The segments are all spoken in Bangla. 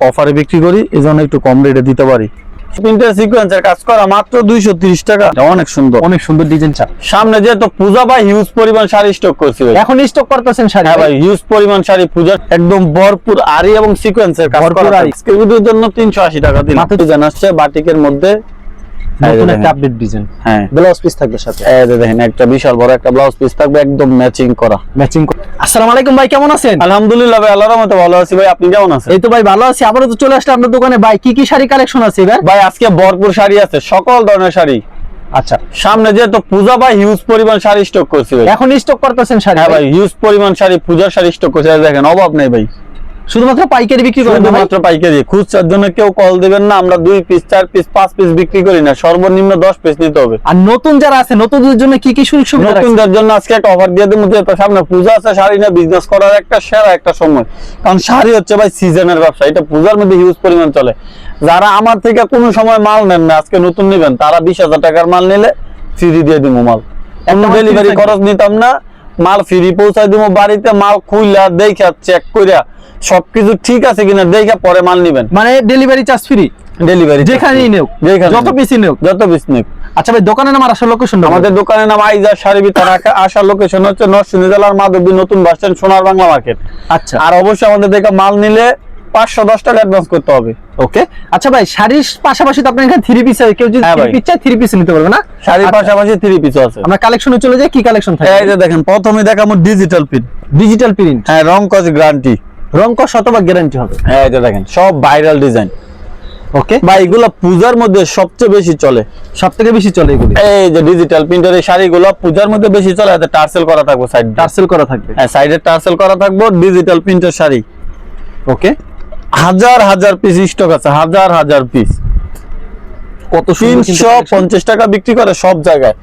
অফারে বিক্রি করি, এজন্য একটু কম রেটে দিতে পারি। প্রিন্টের সিকোয়েন্সের কাজ করা মাত্র 230 টাকা। অনেক সুন্দর ডিজাইনটা। সামনে যেহেতু পূজা ভাই হিউজ পরিমাণ শাড়ি স্টক করছি ভাই। এখন স্টক করতেছেন শাড়ি? হ্যাঁ ভাই, হিউজ পরিমাণ শাড়ি পূজা, একদম ভরপুর আরি এবং সিকোয়েন্সের কাজ করা। আজকের ভিডিওর জন্য 380 টাকা দিলাম। ডিজাইন আসছে বাটিকের মধ্যে, নতুন একটা আপডেট ডিজাইন। হ্যাঁ, ব্লাউজ পিস থাকবে সাথে। এই যে দেখেন একটা বিশাল বড় একটা ব্লাউজ পিস থাকবে, একদম ম্যাচিং করা। আসসালামু আলাইকুম ভাই, কেমন আছেন? আলহামদুলিল্লাহ ভাই, আল্লাহর রহমতে ভালো আছি ভাই। আপনি কেমন আছেন? এই তো ভাই ভালো আছি। আবারো তো চলে আসলাম আপনার দোকানে। ভাই কি কি শাড়ি কালেকশন আছে ভাই? ভাই আজকে ভরপুর শাড়ি আছে, সকল ধরনের শাড়ি। আচ্ছা, সামনে যেহেতু পূজা ভাই হিউজ পরিমাণ শাড়ি স্টক করছি ভাই। এখন স্টক করতেছেন শাড়ি? হ্যাঁ ভাই, হিউজ পরিমাণ শাড়ি, পূজার শাড়ি স্টক করছি। দেখেন অভাব নেই ভাই। শুধুমাত্র পাইকারি বিক্রি করেন? শুধুমাত্র পাইকারি। খুচরার জন্য কেউ কল দিবেন না, আমরা 2 পিস 4 পিস 5 পিস বিক্রি করি না, সর্বনিম্ন 10 পিস নিতে হবে। আর নতুন যারা আছে, নতুনদের জন্য কি কি সুযোগ সুবিধা? নতুনদের জন্য আজকে একটা অফার দিয়ে দেবো, যেহেতু সামনে পূজা আছে, শাড়ি নিয়ে বিজনেস করার একটা সেরা একটা সময়। কারণ শাড়ি হচ্ছে ভাই সিজনের ব্যবসা, এটা পূজার মধ্যে হিউজ পরিমাণ চলে। যারা আমার থেকে কোনো সময় মাল নেন না, আজকে নতুন নেবেন, তারা 20,000 টাকার মাল নিলে ফ্রি দিয়ে দিব মাল। এমন ডেলিভারি খরচ নিতাম না, মাল ফ্রি পৌঁছাই দিব বাড়িতে। মাল খুইলা দেখা চেক কইরা সবকিছু ঠিক আছে কিনা দেখা পরে মাল নিবেন। মানে ডেলিভারি চার্জ ফ্রি? ডেলিভারি যেখানেই নেও, যত পিস নেও, যত পিস নেও। আচ্ছা ভাই, দোকানের নাম আর আসার লোকেশন? আমাদের দোকানের নাম আইজা শাড়ি বিতান। আসার লোকেশন হচ্ছে নরসিংদী জেলার মাধবদী নতুন বাস স্ট্যান্ড, সোনার বাংলা মার্কেট। আচ্ছা, আর অবশ্যই আমাদের থেকে মাল নিলে 510 টাকা অ্যাডভান্স করতে হবে। ওকে। আচ্ছা ভাই, শাড়ির পাশাপাশি তো আপনার এখানে 3 পিস আছে, কেউ যদি 3 পিস চায় 3 পিস নিতে পারবে না? শাড়ির পাশাপাশি 3 পিস আছে। আমরা কালেকশনে চলে যাই, কি কালেকশন থাকে? এই যে দেখেন, প্রথমে দেখাবো ডিজিটাল প্রিন্ট। Digital print? হ্যাঁ, রং কস গ্যারান্টি। রং কস শতভাগ গ্যারান্টি হবে। এই যে দেখেন, সব ভাইরাল ডিজাইন। ওকে ভাই, এগুলো পূজার মধ্যে সবচেয়ে বেশি চলে, সবথেকে বেশি চলে এগুলো। এই যে ডিজিটাল প্রিন্টের এই শাড়িগুলো পূজার মধ্যে বেশি চলে। এতে টার্সেল করা থাকবে, সাইড টার্সেল করা থাকবে। হ্যাঁ, সাইডে টার্সেল করা থাকবে। ডিজিটাল প্রিন্টের শাড়ি। ওকে, হাজার পিস স্টক আছে, হাজার পিস। কত সুন্দর। 350 টাকা বিক্রি করে সব জায়গায়।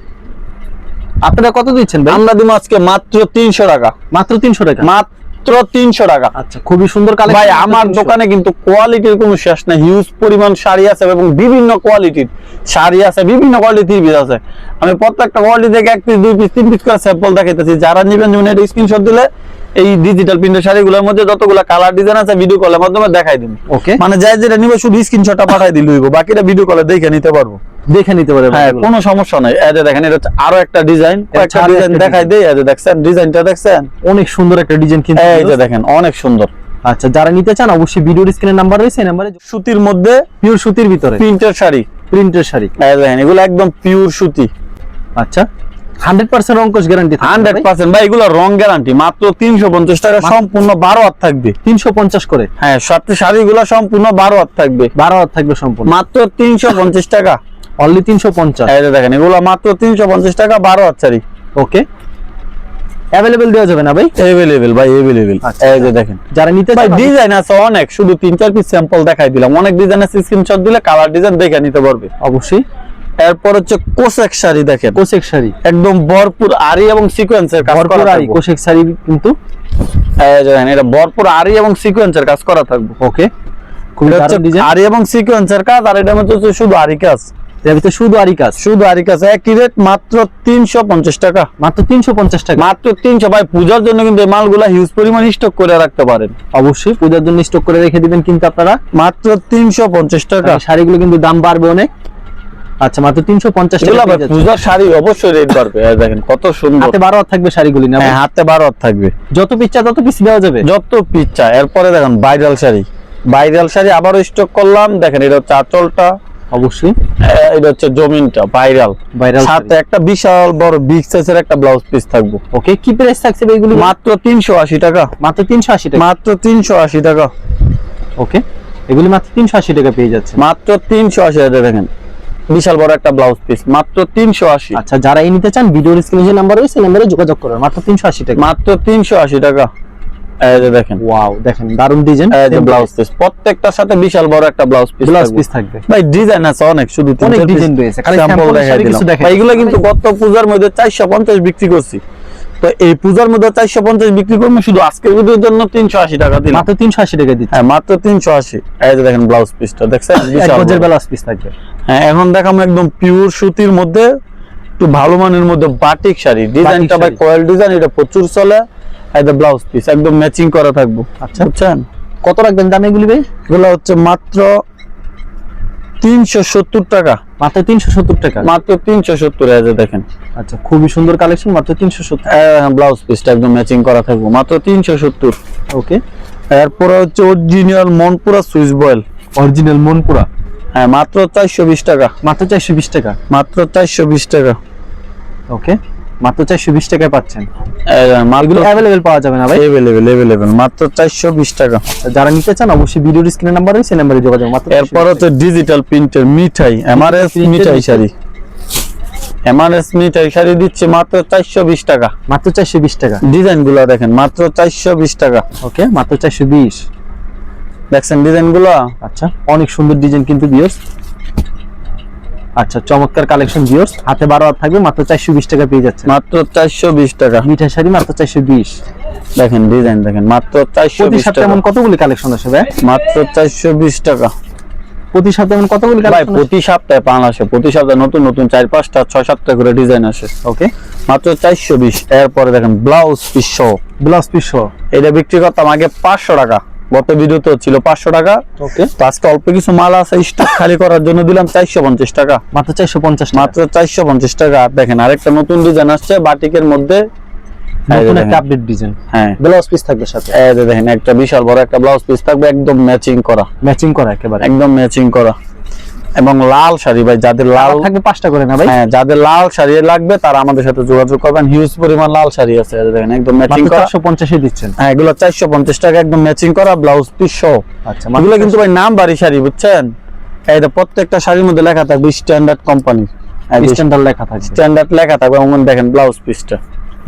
আপনারা কত দিচ্ছেন ভাই? আমরা দিব আজকে মাত্র 300 টাকা। মাত্র 300 টাকা? মাত্র 300 টাকা। আচ্ছা, খুবই সুন্দর কালেকশন ভাই। আমার দোকানে কিন্তু কোয়ালিটির কোনো শেষ নাই, হিউজ পরিমাণ শাড়ি আছে এবং বিভিন্ন কোয়ালিটির শাড়ি আছে, বিভিন্ন কোয়ালিটির পিস আছে। আমি প্রত্যেকটা কোয়ালিটি থেকে 1 পিস 2 পিস 3 পিস করে স্যাম্পল দেখাইতেছি। যারা নেবেন এটা স্ক্রিনশট দিলে এই ডিজিটাল প্রিন্টের শাড়িগুলোর মধ্যে যতগুলো কালার ডিজাইন আছে ভিডিও কলের মাধ্যমে দেখাই দিন। ওকে, মানে যাই যেটা নিবে শুধু স্ক্রিনশটটা পাঠাই দিলে হইব, বাকিটা ভিডিও কলে দেখে নিতে পারবো, দেখে নিতে পারবে। হ্যাঁ, কোনো সমস্যা নাই। এই যে দেখেন, এটা হচ্ছে আরো একটা ডিজাইন। একটা ডিজাইন দেখাই দেই। এই যে দেখছেন ডিজাইনটা, দেখছেন অনেক সুন্দর একটা ডিজাইন কিন্তু। এই যে দেখেন, অনেক সুন্দর। আচ্ছা, যারা নিতে চান অবশ্যই ভিডিওর স্ক্রিনে নাম্বার রয়েছে, এই নাম্বারে। সুতির মধ্যে, পিওর সুতির ভিতরে প্রিন্টের শাড়ি। প্রিন্টের শাড়ি, এই দেখেন, এগুলো একদম পিওর সুতি। আচ্ছা, 100% রং কোশ গ্যারান্টি? 100% ভাই, এগুলো রং গ্যারান্টি। মাত্র 350 টাকা, সম্পূর্ণ 12 হাত থাকবে। 350 করে? হ্যাঁ, সাথে শাড়িগুলো সম্পূর্ণ 12 হাত থাকবে। 12 হাত থাকবে সম্পূর্ণ, মাত্র 350 টাকা। অনলি 350? এই যে দেখেন, এগুলো মাত্র 350 টাকা, 12 হাত শাড়ি। ওকে, अवेलेबल দেওয়া যাবে না ভাই? अवेलेबल ভাই, अवेलेबल। এই যে দেখেন, যারা নিতে ভাই চান ডিজাইন আছে অনেক, শুধু 3-4 পিস স্যাম্পল দেখাই দিলাম। অনেক ডিজাইন আছে, স্ক্রিনশট দিলে কালার ডিজাইন দেখে নিতে পারবে অবশ্যই। এরপর হচ্ছে কোসেক শাড়ি। দেখেন, কোসেক শাড়ি, একদম ভরপুর আরি এবং সিকোয়েন্সের কাজ করা থাকবে। কোসেক শাড়ি কিন্তু এই যে দেখেন, এটা ভরপুর আরি এবং সিকোয়েন্সের কাজ করা থাকবে। ওকে, খুব দারুণ ডিজাইন। আরি এবং সিকোয়েন্সের কাজ, আর এটা মধ্যে শুধু আরি কাজ। এর ভিতরে শুধু আরি কাজ? শুধু আরি কাজ। একই রেট, মাত্র 350 টাকা। মাত্র 350 টাকা? মাত্র 300। ভাই, পূজার জন্য কিন্তু এই মালগুলা হিউজ পরিমাণ স্টক করে রাখতে পারেন। অবশ্যই পূজার জন্য স্টক করে রেখে দিবেন কিন্তু আপনারা। মাত্র 350 টাকা। শাড়িগুলো কিন্তু দাম বাড়বে অনেক। আচ্ছা, মাত্র 350 টাকা। পূজার শাড়ি অবশ্যই রেট বাড়বে। দেখেন কত সুন্দর। হাতে 12 হাত থাকবে শাড়িগুলি না? হ্যাঁ, হাতে 12 হাত থাকবে। যত পিচ্চা তত পিস দেওয়া যাবে? যত পিচ্চা। এরপরে দেখেন ভাইরাল শাড়ি। ভাইরাল শাড়ি আবারও স্টক করলাম। দেখেন, এটা হচ্ছে আঁচলটা, অবশ্যই। এটা হচ্ছে জমিনটা, ভাইরাল। সাথে একটা বিশাল বড় বিগ সাইজের একটা ব্লাউজ পিস থাকবে। ওকে, কি প্রাইস থাকছে এইগুলি? মাত্র 380 টাকা। মাত্র 380 টাকা? মাত্র 380 টাকা। ওকে, এগুলি মাত্র 380 টাকা পেয়ে যাচ্ছে। মাত্র 380 টাকা। দেখেন, বিশাল বড় একটা ব্লাউজ পিস, মাত্র 380। আচ্ছা, যারা এই নিতে চান ভিডিওর স্ক্রিনে যে নাম্বার রয়েছে, নাম্বারে যোগাযোগ করুন। মাত্র 380 টাকা? মাত্র 380 টাকা। এই যে দেখেন, ওয়াও, দেখেন দারুন ডিজাইন। এই যে ব্লাউজ পিস, প্রত্যেকটার সাথে বিশাল বড় একটা ব্লাউজ পিস থাকবে। ভাই, ডিজাইন আছে অনেক, শুধু অনেক ডিজাইন রয়েছে। খালি স্যাম্পল দেখাই দিলাম। ভাই, এগুলো কিন্তু গত পূজার মধ্যে 450 বিক্রি করছি। তো এই পূজার মধ্যে 450 বিক্রি করব, শুধু আজকের ভিডিওর জন্য 380 টাকা দিলাম। মাত্র 380 টাকা দিচ্ছি। হ্যাঁ, মাত্র 380। এই যে দেখেন ব্লাউজ পিসটা, দেখছেন বিশাল গজের ব্লাউজ পিস থাকবে। হ্যাঁ, এখন দেখাম একদম পিওর সুতির মধ্যে, একটু ভালো মানের মধ্যে বাটিক শাড়ি। ডিজাইনটা ভাই কয়েল ডিজাইন, এটা প্রচুর চলে। এই যে ব্লাউজ পিস একদম ম্যাচিং করা থাকবে। আচ্ছা, বুঝছেন? কত রাখবেন দাম এগুলি ভাই? এগুলো হচ্ছে মাত্র 370 টাকা, মাত্র 370 টাকা। মাত্র 370 এই যে দেখেন। আচ্ছা, খুবই সুন্দর কালেকশন, মাত্র 370। ব্লাউজ পিসটা একদম ম্যাচিং করা থাকবে, মাত্র 370। ওকে, এরপরে হচ্ছে original Monpura Swiss boil, original Monpura, হ্যাঁ মাত্র 420 টাকা, মাত্র 420 টাকা। মাত্র 420 টাকা। ওকে, মাত্র 420 টাকায় পাচ্ছেন। মালগুলো অ্যাভেলেবেল পাওয়া যাবে না ভাই? অ্যাভেলেবেল মাত্র 420 টাকা। যারা নিতে চান অবশ্যই ভিডিওর স্ক্রিনে নাম্বার রয়েছে, সেই নাম্বারে যোগাযোগ। মাত্র এরপর হচ্ছে ডিজিটাল প্রিন্টের মিঠাই এমআরএস মিঠাই শাড়ি, এমআরএস মিঠাই শাড়ি দিচ্ছে মাত্র 420 টাকা, মাত্র 420 টাকা। ডিজাইন গুলো দেখেন, মাত্র 420 টাকা। ওকে, মাত্র 420। দেখছেন ডিজাইন গুলো? আচ্ছা, অনেক সুন্দর ডিজাইন কিন্তু ভিউয়ার্স। আচ্ছা, চমৎকার কালেকশন ভিউয়ার্স, হাতে 12 হাত থাকবে, মাত্র 420 টাকা পেয়ে যাচ্ছে। মাত্র 420 টাকা। মিঠাই শাড়ি মাত্র 420। দেখেন ডিজাইন দেখেন, মাত্র প্রতি 420 সপ্তাহে টাকা, এমন কতগুলি কালেকশন আসে ভাই? মাত্র 420 টাকা। প্রতি সপ্তাহে এমন কতগুলি ভাই কালেকশন? প্রতি সপ্তাহে পান আসে, প্রতি সপ্তাহে নতুন নতুন 4-5টা 6-7টা করে ডিজাইন আসে। ওকে, মাত্র 420। এরপরে দেখেন ব্লাউজ পিস সহ, ব্লাউজ পিস সহ। এটা বিক্রি করতাম আগে 500 টাকা, গত ভিডিওতে ছিল 500 টাকা। ওকে, তো আজকে অল্প কিছু মাল আছে, স্টক খালি করার জন্য দিলাম 450 টাকা, মাত্র 450 টাকা। মাত্র 450 টাকা। আর দেখেন আরেকটা নতুন ডিজাইন আসছে বাটিকের মধ্যে, নতুন দেখেন। একটা আপডেট ডিজাইন, হ্যাঁ ব্লাউজ পিস থাকবে সাথে। এই যে দেখেন একটা বিশাল বড় একটা ব্লাউজ পিস থাকবে, একদম ম্যাচিং করা, ম্যাচিং করা একেবারে, একদম ম্যাচিং করা। এবং লাল শাড়ি ভাই, যাদের লাল থাকবে 5টা করে না ভাই? হ্যাঁ যাদের লাল শাড়ি লাগবে তারা আমাদের সাথে যোগাযোগ করবেন, হিউজ পরিমাণ লাল শাড়ি আছে। এই যে দেখেন একদম ম্যাচিং মাত্র করা, 450 এ দিচ্ছেন। হ্যাঁ এগুলো 450 টাকা, একদম ম্যাচিং করা ব্লাউজ পিস সহ। আচ্ছা, এগুলো কিন্তু ভাই নাম বাড়ি শাড়ি, বুঝছেন? এইটা প্রত্যেকটা শাড়ির মধ্যে লেখা থাকবে স্ট্যান্ডার্ড কোম্পানি, স্ট্যান্ডার্ড লেখা থাকবে, স্ট্যান্ডার্ড লেখা থাকবে। এবং দেখেন ব্লাউজ পিসটা,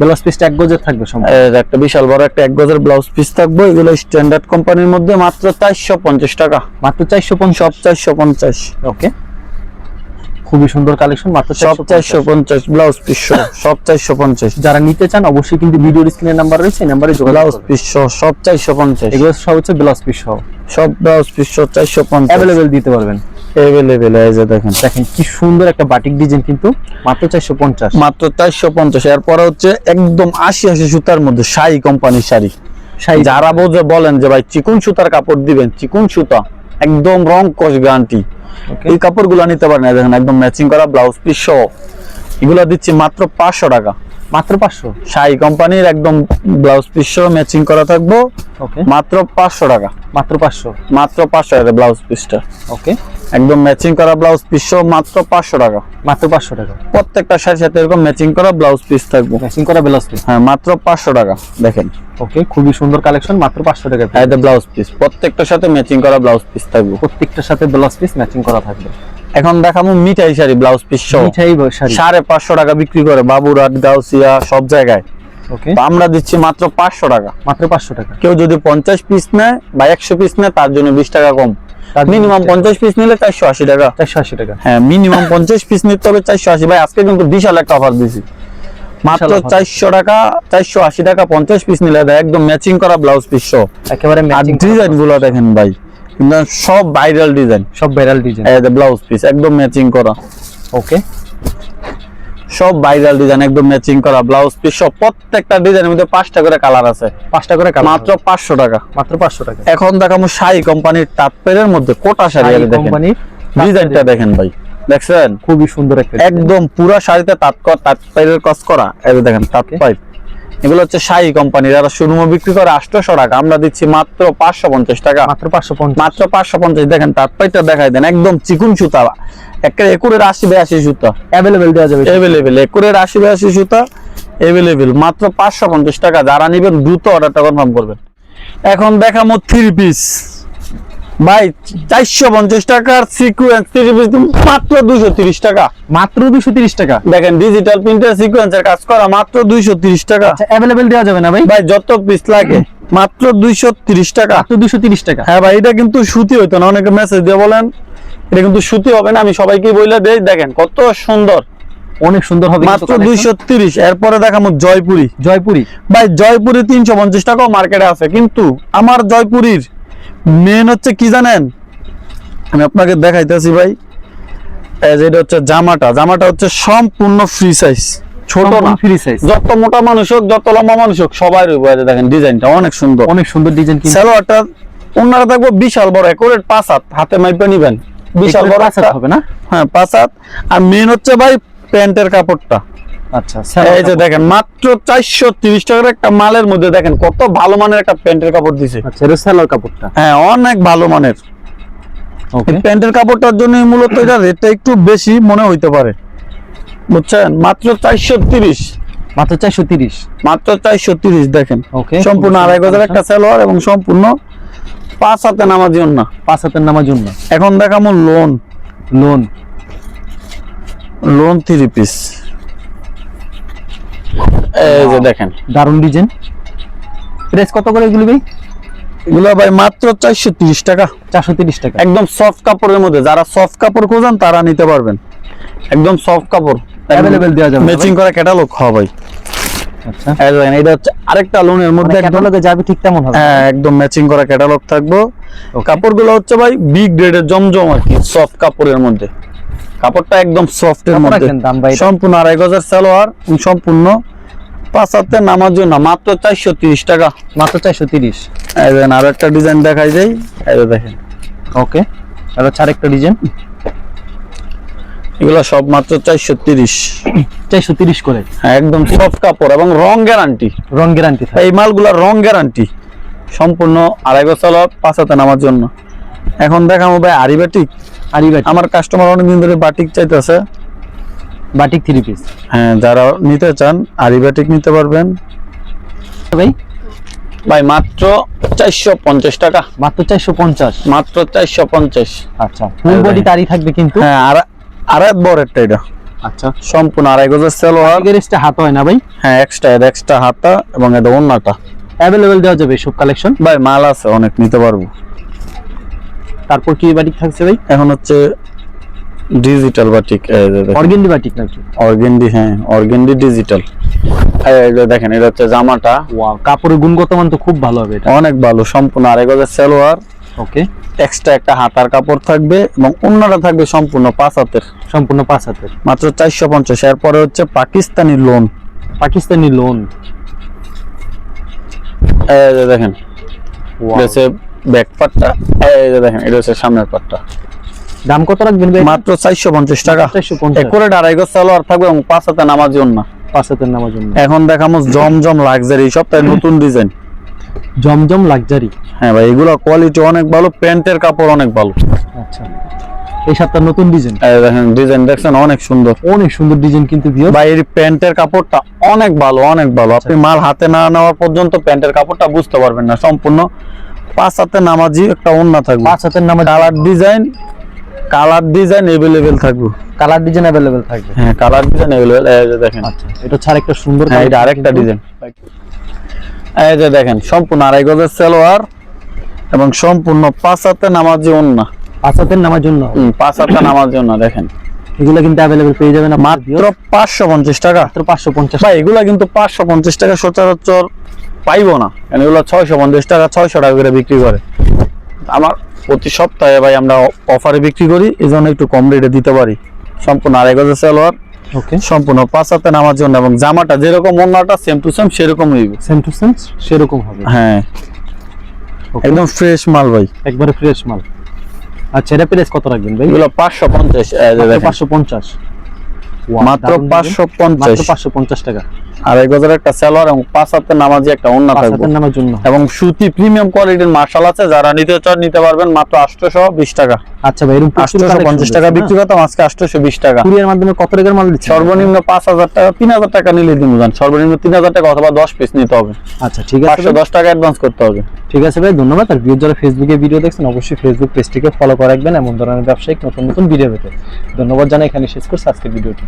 ব্লাউজ পিসটা এক গজের থাকবে সম্পূর্ণ। এই যে একটা বিশাল বড় একটা 1 গজের ব্লাউজ পিস থাকবে, এগুলো স্ট্যান্ডার্ড কোম্পানির মধ্যে মাত্র 450 টাকা, মাত্র 450, সব 450। ওকে, খুবই সুন্দর কালেকশন, মাত্র সব 450। 450 ব্লাউজ পিস সহ, সব 450। যারা নিতে চান অবশ্যই কিন্তু ভিডিওর স্ক্রিনে নাম্বার রয়েছে, এই নাম্বারে যোগাযোগ ব্লাউজ করবেন। পিস সহ সব 450, এগুলো সব হচ্ছে ব্লাউজ পিস সহ, সব ব্লাউজ পিস সহ 450 অ্যাভেলেবেল দিতে পারবেন। অ্যাভেলেবল। এই যে দেখেন, দেখেন কি সুন্দর একটা বাটিক ডিজাইন, কিন্তু মাত্র 450। মাত্র 450। এরপরে হচ্ছে একদম 80 সুতার মধ্যে শাড়ি কোম্পানির শাড়ি, শাড়ি যারা বলেন যে ভাই চিকন সুতার কাপড় দিবেন, চিকন সুতা একদম রং কস গ্যারান্টি, ওকে, এই কাপড়গুলো নিতে পারেন। এই দেখেন একদম ম্যাচিং করা ব্লাউজ পিস সহ, এগুলো দিচ্ছি মাত্র 500 টাকা। মাত্র 500। শাড়ি কোম্পানির একদম ব্লাউজ পিস সহ ম্যাচিং করা থাকবো, ওকে, মাত্র 500 টাকা, মাত্র 500। মাত্র 500 টাকা ব্লাউজ পিসটা, ওকে, একদম ম্যাচিং করা ব্লাউজ পিস সহ মাত্র 500 টাকা। মাত্র 500 টাকা। প্রত্যেকটা শাড়ির সাথে এরকম ম্যাচিং করা ব্লাউজ পিস থাকবে, ম্যাচিং করা ব্লাউজ পিস, হ্যাঁ মাত্র 500 টাকা। দেখেন ওকে, খুবই সুন্দর কালেকশন, মাত্র 500 টাকা। এই যে ব্লাউজ পিস, প্রত্যেকটার সাথে ম্যাচিং করা ব্লাউজ পিস থাকবে, প্রত্যেকটার সাথে ব্লাউজ পিস ম্যাচিং করা থাকবে। এখন দেখাবো মিঠাই শাড়ি ব্লাউজ পিস সহ, মিঠাই শাড়ি 550 টাকা বিক্রি করে বাবুরহাট, গাউসিয়া সব জায়গায়। ওকে, তো আমরা দিচ্ছি মাত্র 500 টাকা। মাত্র 500 টাকা। কেউ যদি 50 পিস নেয় বা 100 পিস নেয় তার জন্য 20 টাকা কম, তার জন্য মিনিমাম 50 পিস নিলে 480 টাকা। 480 টাকা। হ্যাঁ মিনিমাম 50 পিস নিতে হবে 480। ভাই আজকে কিন্তু বিশাল একটা অফার দিছি, মাত্র বিশাল offer। 400 টাকা, 480 টাকা 50 পিস নিলে দেয়, একদম ম্যাচিং করা ব্লাউজ পিস সহ। একেবারে আর ম্যাচিং ডিজাইন গুলো দেখেন ভাই, কিন্তু সব ভাইরাল ডিজাইন, সব ভাইরাল ডিজাইন। এই যে ব্লাউজ পিস একদম ম্যাচিং করা, ওকে, সব ভাইরাল ডিজাইন একদম ম্যাচিং করা ব্লাউজ পিস সব। প্রত্যেকটা ডিজাইনের মধ্যে 5টা করে কালার আছে, 5টা করে কালার, মাত্র 500 টাকা। মাত্র 500 টাকা। এখন দেখাবো শাড়ি কোম্পানির তাঁতপেরের মধ্যে কোটা শাড়ি, শাড়ি দেখেন কোম্পানির ডিজাইনটা দেখেন ভাই, দেখছেন খুবই সুন্দর একটা একদম পুরা শাড়িতে তাঁতপেরের কাজ করা। এই যে দেখেন তাঁতপাই, এগুলো হচ্ছে শাড়ি কোম্পানির, যারা শোরুমে বিক্রি করে 800 টাকা, আমরা দিচ্ছি মাত্র 550 টাকা, মাত্র 550। মাত্র 550। দেখেন তাঁতপাইটা দেখাই দেন, একদম চিকুন সুতা, একটা একুরের 80-82 সুতা অ্যাভেলেবেল দেওয়া যাবে, এভেলেবেল, একুরের 80-82 সুতা এভেলেবেল, মাত্র 550 টাকা। যারা নিবেন দ্রুত অর্ডারটা কনফার্ম করবেন। এখন দেখাবো 3 পিস ভাই, 450 টাকার সিকোয়েন্স 3 পিস মাত্র 230 টাকা, মাত্র 230 টাকা। দেখেন ডিজিটাল প্রিন্টার সিকোয়েন্সের কাজ করা, মাত্র 230 টাকা। আচ্ছা, অ্যাভেলেবেল দেওয়া যাবে না ভাই? ভাই যত পিস লাগে মাত্র 230 টাকা। মাত্র 230 টাকা। হ্যাঁ ভাই, এটা কিন্তু সুতি হইতো না, অনেকে মেসেজ দিয়ে বলেন এটা কিন্তু সুতি হবে না, আমি সবাইকে বইলা দেই। দেখেন কত সুন্দর, অনেক সুন্দর হবে, মাত্র 230। এরপরে দেখাবো জয়পুরি, জয়পুরি ভাই জয়পুরি 350 টাকাও মার্কেটে আছে, কিন্তু আমার জয়পুরির মেন হচ্ছে কি জানেন, আমি আপনাকে দেখাইতেছি ভাই। যেটা হচ্ছে জামাটা হচ্ছে সম্পূর্ণ ফ্রি সাইজ, ছোট না, ফ্রি সাইজ, যত মোটা মানুষ হোক যত লম্বা মানুষ হোক সবাই রইব। দেখেন ডিজাইনটা অনেক সুন্দর, অনেক সুন্দর ডিজাইন, কিন্তু সালোয়ারটা ওনারা থাকবো বিশাল বড় একুরেট 5 হাত, হাতে মাইপে নিবেন বিশাল বড় একটা হবে না? হ্যাঁ 5 হাত। আর মেন হচ্ছে ভাই প্যান্টের কাপড়টা। আচ্ছা এই যে দেখেন মাত্র 430 টাকার একটা মালের মধ্যে দেখেন কত ভালো মানের একটা প্যান্টের কাপড় দিছে। আচ্ছা এটা সেলোয়ার কাপড়টা। হ্যাঁ অনেক ভালো মানের। ওকে এই প্যান্টের কাপড়টার জন্য মূলত এটা রেটটা একটু বেশি মনে হইতে পারে, বুঝছেন? মাত্র 430, মাত্র 430। মাত্র 430 দেখেন। ওকে সম্পূর্ণ 2500 একটা সালোয়ার এবং সম্পূর্ণ 5 হাতে নামাজি ওন্না। 5 হাতের নামার জন্য। এখন দেখামু লোন লোন 3 পিস। এই যে দেখেন দারুন ডিজাইন। প্রাইস কত করে এগুলো ভাই? এগুলো ভাই মাত্র 430 টাকা। 430 টাকা। একদম সফট কাপড়ের মধ্যে, যারা সফট কাপড় খোঁজেন তারা নিতে পারবেন। একদম সফট কাপড় অ্যাভেলেবল দেওয়া যাবে ম্যাচিং করা ক্যাটালগ হবে ভাই। আচ্ছা এই দেখেন এটা হচ্ছে আরেকটা লোনের মধ্যে একদম ক্যাটালগে যাবে ঠিক তেমন হবে। হ্যাঁ একদম ম্যাচিং করা ক্যাটালগ থাকবো। কাপড়গুলো হচ্ছে ভাই বিগ গ্রেডের জমজম আর কি, সফট কাপড়ের মধ্যে। কাপড়টা একদম সফট এর কত মধ্যে। রাখেন দাম ভাই? সম্পূর্ণ 2500 সালোয়ার, সম্পূর্ণ 5 হাতে নামার জন্য মাত্র 430 টাকা। মাত্র 430। এই দেখেন আরো একটা ডিজাইন দেখাই যাই। এই যে দেখেন ওকে আর হচ্ছে আরেকটা ডিজাইন। এগুলো সব মাত্র 430। 430 করে। হ্যাঁ একদম সফট কাপড় এবং রং গ্যারান্টি। রং গ্যারান্টি থাকে। এই মালগুলোর রং গ্যারান্টি। সম্পূর্ণ 2500 সালোয়ার, 5 হাতে নামার জন্য। এখন দেখাবো ভাই আরি বাটিক। আমার কাস্টমার অনেকদিন ধরে বাটিক চাইতেছে। Batik 3 piece. হ্যাঁ যারা নিতে চান আরি বাটিক নিতে পারবেন ভাই ভাই মাত্র 450 টাকা। মাত্র 450। মাত্র 450। আচ্ছা ফুল বডি তারই থাকবে কিন্তু। হ্যাঁ আর এক বড়টা এটা। আচ্ছা সম্পূর্ণ 2500 সালোয়ার। গেরেস্টে হাত হয় না ভাই? হ্যাঁ এক্সট্রা হাতা এবং এটা ওন্নাটা। অ্যাভেলেবল দেওয়া যাবে সব কালেকশন। ভাই মাল আছে অনেক, নিতে পারবো। তারপর কি বাটিক থাকছে ভাই? এখন হচ্ছে ডিজিটাল বাটিক। এই যে দেখেন অর্গেন্ডি বাটিক নাকি? অর্গেন্ডি। হ্যাঁ অর্গেন্ডি ডিজিটাল। এই যে দেখেন এটা হচ্ছে জামাটা। ওয়াও কাপড়ের গুণগত মান তো খুব ভালো হবে এটা। অনেক ভালো। সম্পূর্ণ 2500 সালোয়ার। ওকে এক্সট্রা একটা হাতার কাপড় থাকবে এবং ওন্নাটা থাকবে সম্পূর্ণ 5 হাতের। সম্পূর্ণ 5 হাতের। মাত্র 450। এরপরে হচ্ছে পাকিস্তানি লোন। পাকিস্তানি লোন। এই যে দেখেন ওয়াও এটা হচ্ছে ব্যাক পার্টটা। এই যে দেখেন এটা হচ্ছে সামনের পার্টটা। দাম কত রাখবেন ভাই? মাত্র 450 টাকা। 450। একুরেট 2500 সালোয়ার থাকবে এবং 5 হাতে নামার জন্য। 5 হাতের নামার জন্য। এখন দেখামু জমজম লাক্সারি, সবটাই নতুন ডিজাইন। জমজম লাক্সারি। হ্যাঁ ভাই এগুলো কোয়ালিটি অনেক ভালো, প্যান্টের কাপড় অনেক ভালো। আচ্ছা এই সপ্তাহ নতুন ডিজাইন। এই দেখেন ডিজাইন দেখছেন অনেক সুন্দর। অনেক সুন্দর ডিজাইন কিন্তু ভিউয়ার। ভাই এই প্যান্টের কাপড়টা অনেক ভালো, অনেক ভালো। আপনি মাল হাতে না নেওয়ার পর্যন্ত প্যান্টের কাপড়টা বুঝতে পারবেন না। সম্পূর্ণ 5 হাতে নামাজি একটা ওন্না থাকবে। 5 হাতের নামাজ। কালার ডিজাইন अवेलेबल থাকবে। কালার ডিজাইন अवेलेबल থাকবে। হ্যাঁ কালার ডিজাইন अवेलेबल। এই যে দেখেন আচ্ছা এটা ছাড়া একটা সুন্দর। হ্যাঁ এটা আরেকটা ডিজাইন। এই যে দেখেন সম্পূর্ণ 2500 সালোয়ার এবং সম্পূর্ণ 5 হাতে নামাজি ওন্না। 5 হাতের নামার জন্য। 5 হাতে নামার জন্য দেখেন এগুলো কিন্তু अवेलेबल পেয়ে যাবেন মাত্র 550 টাকা। মাত্র 550। ভাই এগুলা কিন্তু 550 টাকা সচরাচর পাইবো না, কারণ এগুলো 650 টাকা 600 টাকা করে বিক্রি করে। আমার প্রতি সপ্তাহে ভাই আমরা অফারে বিক্রি করি, এজন্য একটু কম রেটে দিতে পারি। সম্পূর্ণ 2500 সালোয়ার। ওকে সম্পূর্ণ 5 হাতে নামার জন্য এবং জামাটা যেরকম ওন্নাটা সেম টু সেম সেরকম হইবে। সেম টু সেম সেরকম হবে। হ্যাঁ একদম ফ্রেশ মাল ভাই, একবারে ফ্রেশ মাল। আচ্ছা এটা প্রাইস কত রাখবেন ভাই? এগুলো 550। এই যে দেখেন 550। মাত্র 550। মাত্র 550 টাকা। 2500 একটা সালোয়ার এবং 5 হাতে নামাজি একটা ওন্না 5 থাকবে হাতের নামার জন্য। এবং সুতি প্রিমিয়াম কোয়ালিটির মার্শাল আছে, যারা নিতে চান নিতে পারবেন মাত্র 820 টাকা। আচ্ছা ভাই এরকম 850 টাকা বিক্রি করতাম, আজকে 820 টাকা। কুরিয়ার মাধ্যমে কত টাকার মাল দিচ্ছেন? সর্বনিম্ন 5000 টাকা 3000 টাকা নিলে দিন জান, সর্বনিম্ন 3000 টাকা অথবা 10 পিস নিতে হবে। আচ্ছা ঠিক আছে 510 টাকা অ্যাডভান্স করতে হবে। ঠিক আছে ভাই ধন্যবাদ। আর ভিউ যারা ফেসবুকে ভিডিও দেখছেন অবশ্যই ফেসবুক পেজটিকে ফলো করে রাখবেন এমন ধরনের ব্যবসায়িক নতুন নতুন ভিডিও পেতে। ধন্যবাদ জানাই, এখানে শেষ করছি আজকের ভিডিওটি।